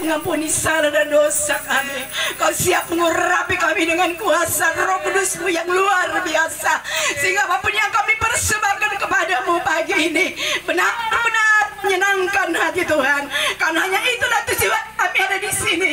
mengampuni salah dan dosa kami. Kau siap mengurapi kami dengan kuasa Roh Kudus-Mu yang luar biasa, sehingga apapun yang kami persembahkan kepadamu pagi ini benar-benar menyenangkan hati Tuhan. Karena hanya itulah tujuan kami ada di sini.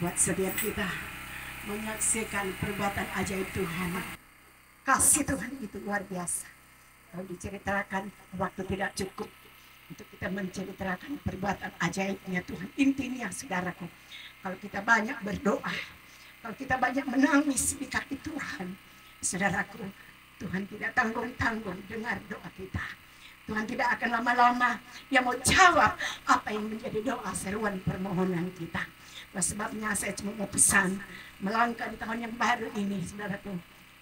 Buat setiap kita menyaksikan perbuatan ajaib Tuhan. Kasih Tuhan itu luar biasa. Kalau diceritakan waktu tidak cukup untuk kita menceritakan perbuatan ajaibnya Tuhan. Intinya saudaraku, kalau kita banyak berdoa, kalau kita banyak menangis di kaki Tuhan, saudaraku, Tuhan tidak tanggung-tanggung dengar doa kita. Tuhan tidak akan lama-lama yang mau jawab apa yang menjadi doa seruan permohonan kita. Oleh sebabnya saya cuma mau pesan, melangkah di tahun yang baru ini, saudaraku,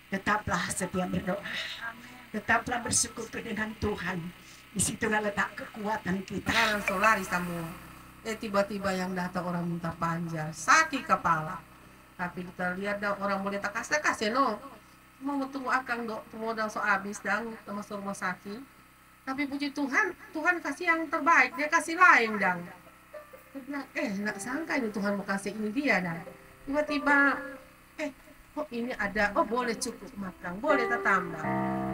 tetaplah setia berdoa, tetaplah bersekutu dengan Tuhan. Disitulah letak kekuatan kita. Solari semua. Tiba-tiba yang datang orang minta panjang, sakit kepala. Tapi kita lihat dah orang boleh tak kasih no. Mau tunggu akang dok, modal so habis dan masuk rumah sakit. Tapi puji Tuhan, Tuhan kasih yang terbaik, dia kasih lain dang. Nggak sangka ini Tuhan mau kasih ini dia dah. Tiba-tiba kok ini ada, boleh cukup makan, boleh tambah.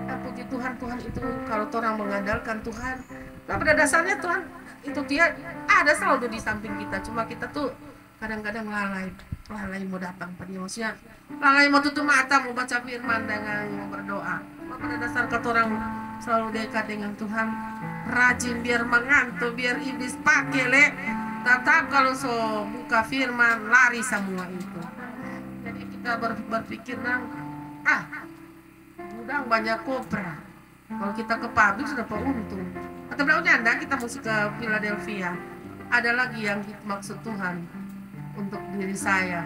Nah, puji Tuhan, Tuhan itu kalau orang mengandalkan Tuhan, nah pada dasarnya Tuhan itu dia ada selalu di samping kita. Cuma kita tuh kadang-kadang lalai mau datang pada maksudnya, lalai mau tutup mata mau baca firman dengan mau berdoa. Pada dasar kata orang selalu dekat dengan Tuhan, rajin biar mengantuk, biar iblis pakai tetap kalau so buka firman lari semua itu. Jadi kita berpikir udang banyak kopra. Kalau kita ke pabrik sudah untung. Atau belakangnya anda kita mesti ke Philadelphia. Ada lagi yang maksud Tuhan untuk diri saya.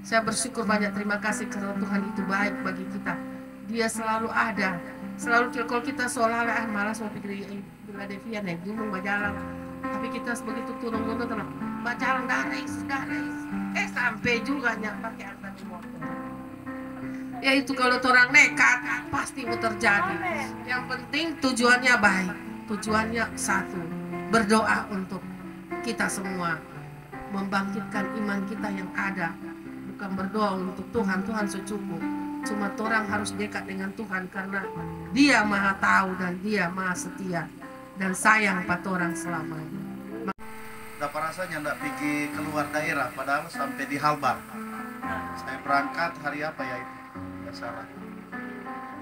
Saya bersyukur banyak, terima kasih karena Tuhan itu baik bagi kita. Dia selalu ada. Selalu kalau kita seolah malas mau pikir Philadelphia naik gunung berjalan. Tapi kita begitu turun-turun tenang, berjalan daris, sampai juga pakai angkat motor. Ya itu kalau orang nekat pasti itu terjadi. Yang penting tujuannya baik, tujuannya satu, berdoa untuk kita semua, membangkitkan iman kita yang ada. Bukan berdoa untuk Tuhan secukup. Cuma orang harus dekat dengan Tuhan karena Dia Maha Tahu dan Dia Maha Setia dan sayang pada orang selamanya. Dapat rasanya tidak pergi keluar daerah, padahal sampai di Halbar. Saya berangkat hari apa ya itu? Tidak salah.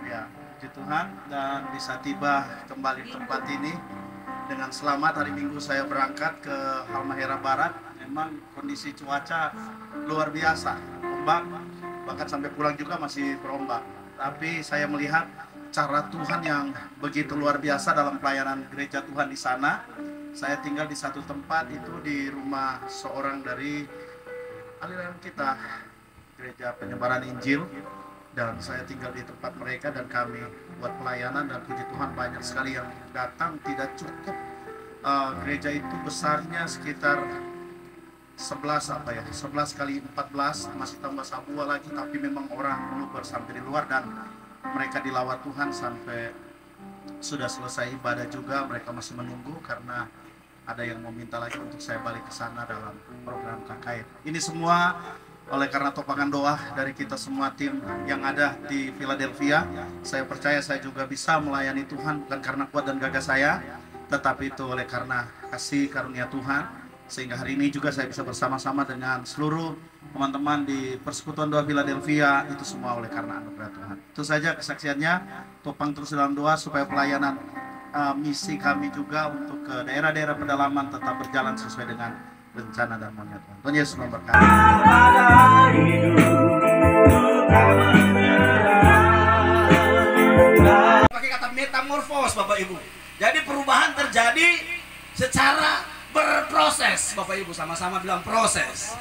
Ya, puji Tuhan, dan bisa tiba kembali di tempat ini dengan selamat. Hari Minggu saya berangkat ke Halmahera Barat. Memang kondisi cuaca luar biasa, ombak, bahkan sampai pulang juga masih berombak. Tapi saya melihat cara Tuhan yang begitu luar biasa dalam pelayanan gereja Tuhan di sana. Saya tinggal di satu tempat itu di rumah seorang dari aliran kita, gereja penyebaran Injil, dan saya tinggal di tempat mereka dan kami buat pelayanan, dan puji Tuhan banyak sekali yang datang. Tidak cukup, gereja itu besarnya sekitar 11 kali 14, masih tambah Sabua lagi, tapi memang orang meluber sampai di luar dan mereka dilawat Tuhan sampai sudah selesai ibadah juga. Mereka masih menunggu karena ada yang mau minta lagi untuk saya balik ke sana dalam program KKN. Ini semua oleh karena topangan doa dari kita semua tim yang ada di Philadelphia. Saya percaya saya juga bisa melayani Tuhan bukan karena kuat dan gagah saya, tetapi itu oleh karena kasih karunia Tuhan. sehingga hari ini juga saya bisa bersama-sama dengan seluruh teman-teman di Persekutuan Doa Philadelphia. Itu semua oleh karena anugerah Tuhan. Itu saja kesaksiannya. Topang terus dalam doa supaya pelayanan misi kami juga untuk ke daerah-daerah pedalaman tetap berjalan sesuai dengan rencana dan maunya Tuhan. Tuhan Yesus memberkati. Pakai kata metamorfos Bapak Ibu. Jadi perubahan terjadi secara berproses. Bapak Ibu sama-sama bilang proses.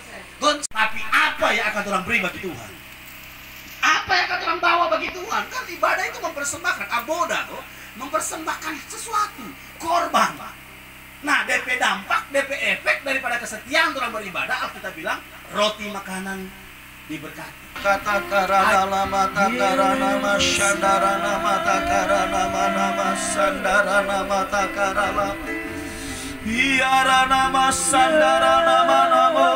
Tapi apa yang akan orang beri bagi Tuhan? Apa yang akan orang bawa bagi Tuhan? Kan ibadah itu mempersembahkan, aboda tuh, mempersembahkan sesuatu, korban. Nah, DP dampak, DP efek daripada kesetiaan orang beribadah, Alkitab bilang roti makanan diberkati. Kata karana mata karana masandara mata karana nama sandara mata karana biara nama sandara nama nama.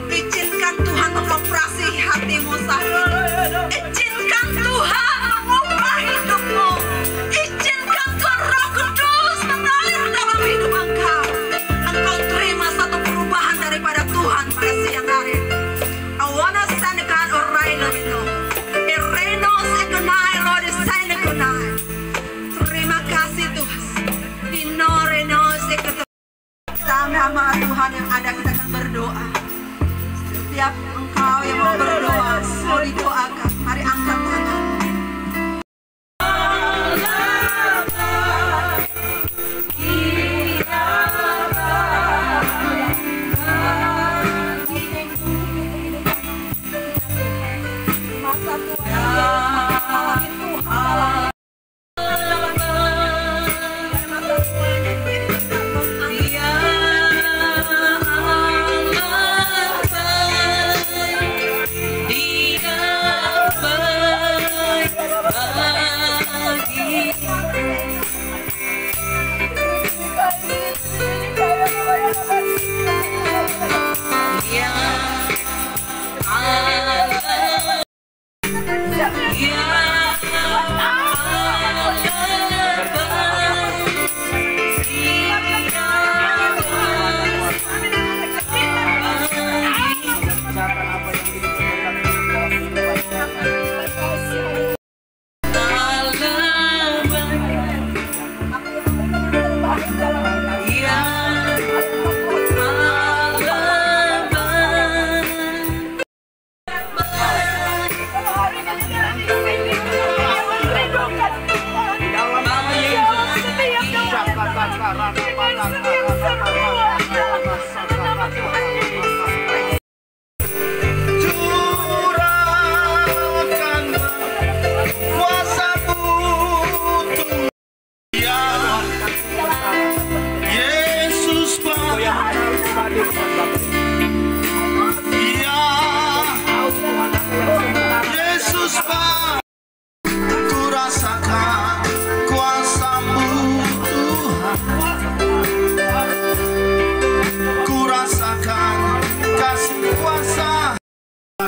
Izinkan Tuhan mengoperasi hatimu saat ini. Izinkan Tuhan mengubah hidupmu. Izinkan Tuhan Roh Kudus mengalir dalam hidup engkau. Engkau terima satu perubahan daripada Tuhan pada siang hari ini. I wanna send God a right of it. Ireno sekunai Lord send kunai. Terima kasih Tuhan. Dino reno sekunai. Sama Tuhan yang ada kita akan berdoa. Setiap engkau yang mau berdoa, mau didoakan, mari angkat tangan.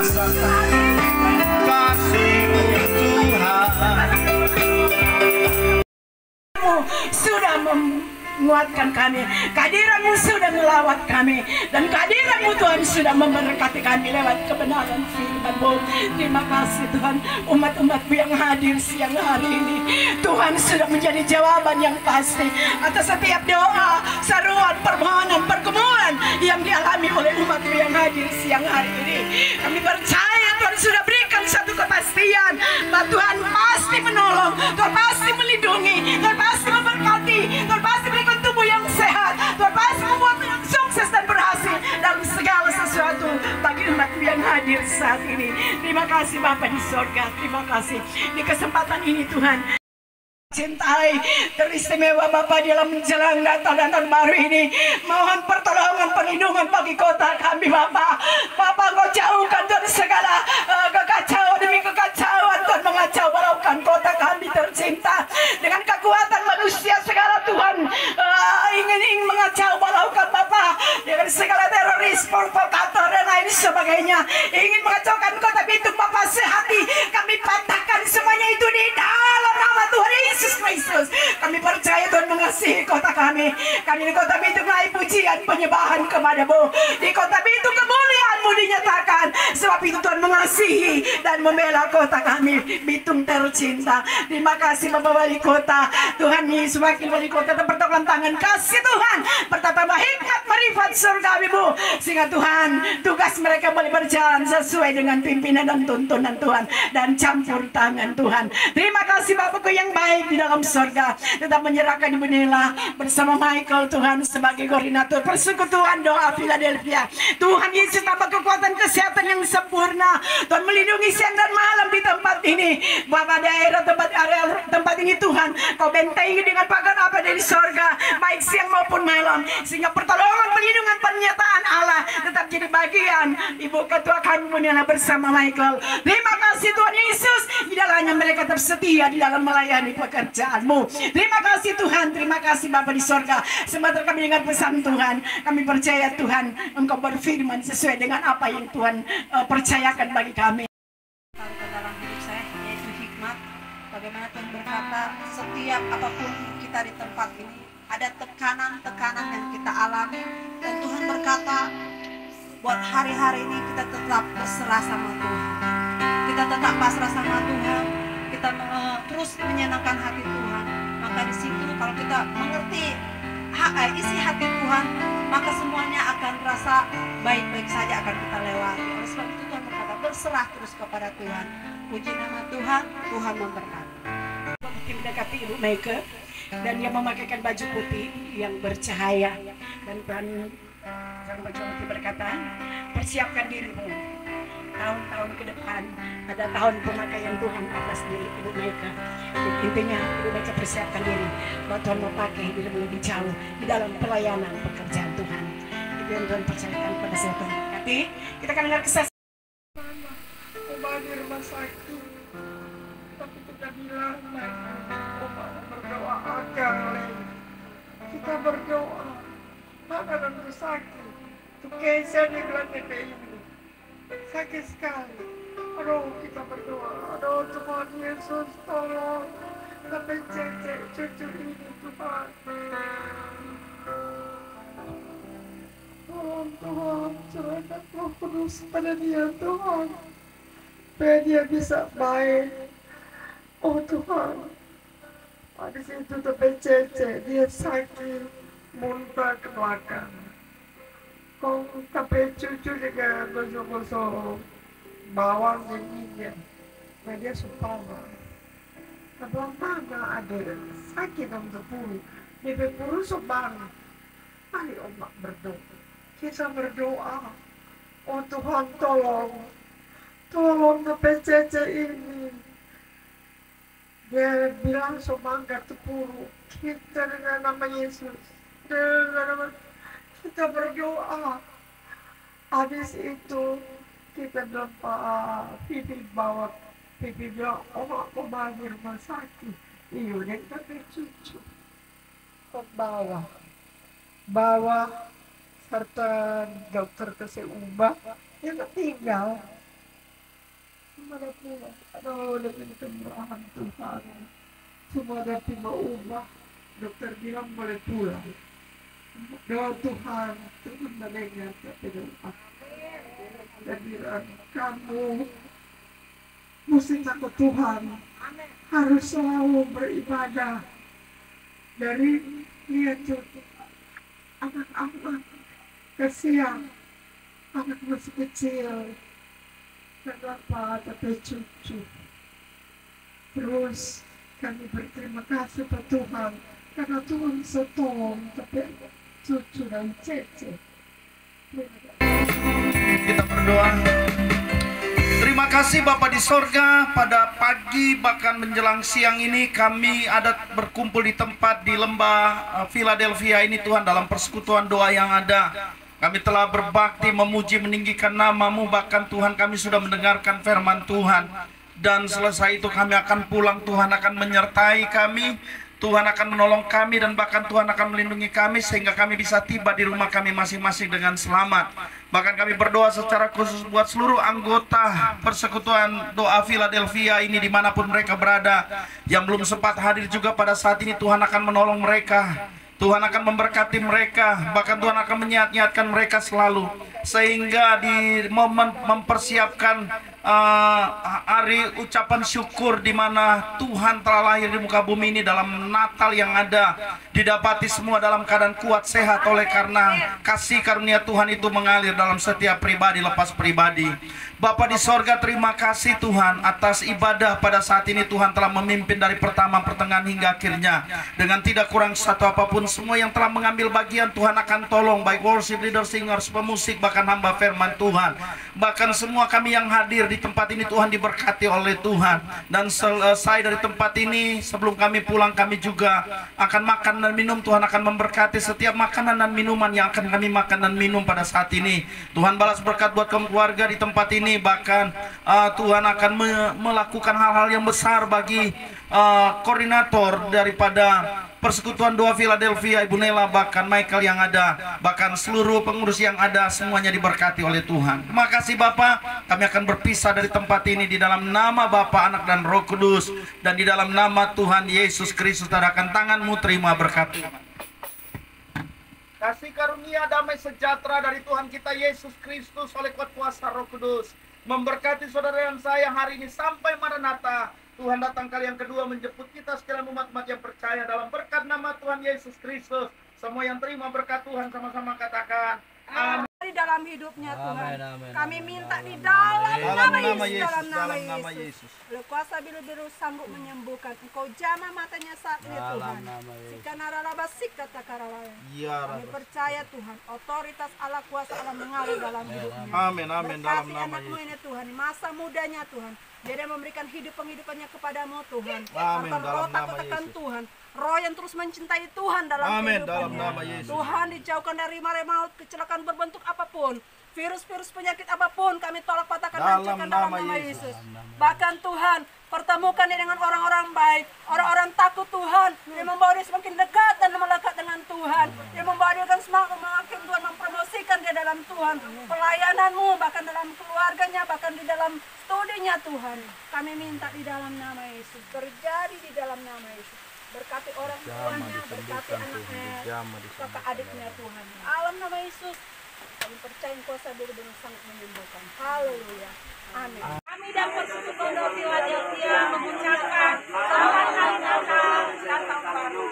rasakan kasih-Mu Tuhan. Sudah menguatkan kami, kehadiran-Mu sudah melawat kami, dan kehadiran-Mu Tuhan sudah memberkati kami lewat kebenaran firman-Mu. Terima kasih Tuhan, umat-umat-Mu yang hadir siang hari ini, Tuhan sudah menjadi jawaban yang pasti atas setiap doa, seruan, permohonan, pergumulan yang dialami oleh umat-Mu yang hadir siang hari ini. Kami percaya Tuhan sudah berikan satu kepastian bahwa Tuhan pasti menolong, Tuhan pasti melindungi, Tuhan pasti memberkati, Tuhan pasti berikan tubuh yang sehat, Tuhan pasti membuat yang sukses dan berhasil dalam segala sesuatu bagi umat yang hadir saat ini. Terima kasih Bapa di sorga, terima kasih di kesempatan ini Tuhan. Cintai teristimewa Bapa dalam menjelang Natal dan tahun baru ini. Mohon pertolongan perlindungan bagi kota kami Bapa. Bapa Engkau jauhkan dari segala kekacauan demi kekacauan. Tuhan mengacau balaukan kota kami tercinta. Dengan kekuatan manusia segala Tuhan ingin mengacau balaukan Bapa. Dengan segala teroris, provokator dan lain sebagainya. Ingin mengacaukan kota Bitung Bapa sehati. Kami patahkan semuanya itu di dalam nama Tuhan Yesus Kristus. Kami percaya Tuhan mengasihi kota kami. Kami di kota Bitung naik pujian penyembahan kepada-Mu. Di kota Bitung kemuliaan-Mu dinyatakan. Sebab itu Tuhan mengasihi dan membela kota kami Bitung tercinta. Terima kasih Bapak Wali Kota. Tuhan Yesus Wakil Wali Kota bertolak tangan kasih Tuhan. Bertambah hikmat marifat surgawi-Mu. Sehingga Tuhan tugas mereka boleh berjalan sesuai dengan pimpinan dan tuntunan Tuhan. Dan campur tangan Tuhan. Terima kasih Bapakku yang baik di dalam surga. Tetap menyerahkan Ibu Nela bersama Michael Tuhan sebagai koordinator persekutuan doa Philadelphia. Tuhan Yesus tambah kekuatan kesehatan yang sempurna. Tuhan melindungi siang dan malam di tempat ini. Bapak daerah tempat ini Tuhan Kau bentengi dengan pagar apa dari surga baik siang maupun malam. Sehingga pertolongan pelindungan pernyataan Allah tetap jadi bagian Ibu Ketua kami Ibu Nela bersama Michael. Terima kasih Tuhan Yesus. Di dalamnya mereka tersetia di dalam melayani pekerjaan-Mu. Terima kasih Tuhan, terima kasih Bapa di sorga. Sementara kami dengar pesan Tuhan, kami percaya Tuhan Engkau berfirman sesuai dengan apa yang Tuhan percayakan bagi kami. Taruhkan dalam hidup saya, yaitu hikmat. Bagaimana Tuhan berkata, setiap apapun kita di tempat ini ada tekanan-tekanan yang kita alami, dan Tuhan berkata buat hari-hari ini kita tetap berserah sama Tuhan, kita tetap pasrah sama Tuhan, kita terus menyenangkan hati Tuhan. Maka di situ kalau kita mengerti isi hati Tuhan, maka semuanya akan terasa baik-baik saja akan kita lewati. Oleh sebab itu Tuhan berkata berserah terus kepada Tuhan. Puji nama Tuhan, Tuhan memberkati. Mungkin mendekati Ibu Meike dan dia memakaikan baju putih yang bercahaya, dan Tuhan Sang Baju Putih berkata, persiapkan dirimu. Tahun-tahun ke depan ada tahun pemakaian Tuhan atas diri Ibu Meike. Intinya Ibu Meike persiapkan diri bahwa Tuhan mau pakai dirimu lebih jauh di dalam pelayanan pekerjaan Tuhan. Itu yang Tuhan percayakan pada saya Tuhan. Nanti kita akan dengar kesaksian. Oma di rumah sakit, tapi kita bilang Oma berdoa akan kita berdoa makanan itu sakit. Itu Keisha dia bilang nenek ini sakit sekali. Aduh kita berdoa, aduh Tuhan Yesus tolong sampai cecek cucu ini Tuhan. Tolong Tuhan, curahkan Roh Kudus pada dia Tuhan, supaya dia bisa baik. Oh Tuhan, di situ sampai cecek dia sakit, muntah ke belakang. Kau sampai cucu juga gosok-gosok bawang dan minyak. Nah dia suka sebelah mana ada sakit untuk pulih. Dia berpuru banget. Mari Oma berdoa. Kita berdoa. Oh Tuhan tolong PCC ini. Dia bilang semangat tepuru. Kita dengan nama Yesus. Dengan nama kita berdoa. Habis itu kita bilang Pak Pipi bawa. Pipi bilang Oma aku di rumah sakit. Iya dan kita cucu. Bawa serta dokter kesehatan yang tinggal Gimana pulang? Aduh, dengan kemurahan Tuhan. Semua dapat berubah. Dokter bilang boleh pulang. Doa Tuhan, Tuhan mendengar kata doa. Dan bilang, kamu mesti takut Tuhan. Harus selalu beribadah. Dari lihat anak-anak kasihan, anak masih kecil. Kenapa tapi cucu. Terus kami berterima kasih pada Tuhan karena Tuhan setolong tapi cucu dan cece. Kita berdoa. Terima kasih Bapa di sorga, pada pagi bahkan menjelang siang ini kami ada berkumpul di tempat di lembah Philadelphia ini Tuhan, dalam persekutuan doa yang ada. Kami telah berbakti, memuji, meninggikan nama-Mu, bahkan Tuhan kami sudah mendengarkan firman Tuhan. Dan selesai itu kami akan pulang, Tuhan akan menyertai kami, Tuhan akan menolong kami, dan bahkan Tuhan akan melindungi kami sehingga kami bisa tiba di rumah kami masing-masing dengan selamat. Bahkan kami berdoa secara khusus buat seluruh anggota persekutuan doa Philadelphia ini dimanapun mereka berada, yang belum sempat hadir juga pada saat ini. Tuhan akan menolong mereka, Tuhan akan memberkati mereka, bahkan Tuhan akan menyiap-nyiapkan mereka selalu, sehingga di momen mempersiapkan hari ucapan syukur di mana Tuhan telah lahir di muka bumi ini, dalam Natal yang ada didapati semua dalam keadaan kuat sehat oleh karena kasih karunia Tuhan itu mengalir dalam setiap pribadi lepas pribadi. Bapa di sorga, terima kasih Tuhan atas ibadah pada saat ini. Tuhan telah memimpin dari pertama, pertengahan hingga akhirnya dengan tidak kurang satu apapun. Semua yang telah mengambil bagian Tuhan akan tolong, baik worship leader, singers, pemusik, bahkan hamba firman Tuhan. Bahkan semua kami yang hadir di tempat ini Tuhan diberkati oleh Tuhan. Dan selesai dari tempat ini, sebelum kami pulang kami juga akan makan dan minum. Tuhan akan memberkati setiap makanan dan minuman yang akan kami makan dan minum pada saat ini. Tuhan balas berkat buat keluarga di tempat ini. Bahkan Tuhan akan melakukan hal-hal yang besar bagi koordinator daripada persekutuan doa Philadelphia, Ibu Nela, bahkan Michael yang ada, bahkan seluruh pengurus yang ada, semuanya diberkati oleh Tuhan. Terima kasih Bapak. Kami akan berpisah dari tempat ini di dalam nama Bapa, Anak dan Roh Kudus, dan di dalam nama Tuhan Yesus Kristus. Tadakan tanganmu, terima berkat Tuhan. Kasih karunia damai sejahtera dari Tuhan kita Yesus Kristus oleh kuat kuasa Roh Kudus memberkati saudara dan saya hari ini sampai Maranatha. Tuhan datang kali yang kedua menjemput kita sekalian umat-umat yang percaya dalam berkat nama Tuhan Yesus Kristus. Semua yang terima berkat Tuhan sama-sama katakan amin. Di dalam hidupnya Tuhan, Amin. kami minta di dalam nama Yesus, dalam nama Yesus. Oleh kuasa biru-biru sanggup menyembuhkan. Engkau jamah matanya saat ini Tuhan. Sikanaralaba sikatakaralah. Kami percaya Tuhan, otoritas Allah, kuasa Allah mengalir dalam hidupnya. Amin, amin, dalam Berkati nama anakmu Yesus. ini Tuhan, masa mudanya Tuhan, dia memberikan hidup penghidupannya kepadamu Tuhan. Amin, Harta dalam roh nama takut-akan Yesus. Tuhan, roh yang terus mencintai Tuhan dalam Amin, kehidupannya. dalam nama Yesus. Tuhan dijauhkan dari mara maut, kecelakaan berbentuk apapun, virus-virus penyakit apapun, kami tolak patahkan dan Dalam hancurkan dalam nama nama Yesus. Yesus. Bahkan Tuhan, pertemukan dia dengan orang-orang baik, orang-orang takut Tuhan, yang membawa dia semakin dekat dan melekat dengan Tuhan, yang membawa dia semakin Tuhan mempromosikan dia dalam Tuhan, pelayananmu, bahkan dalam keluarganya, bahkan di dalam studinya Tuhan. Kami minta di dalam nama Yesus, terjadi di dalam nama Yesus. Berkati orang tuanya, berkati anaknya, kakak adiknya Tuhan. Dalam nama Yesus, kami percaya kuasa benar-benar sangat menyembuhkan. Haleluya. Amin. Kami dan persekutuan doa Philadelphia mengucapkan selamat hari Natal dan tahun baru.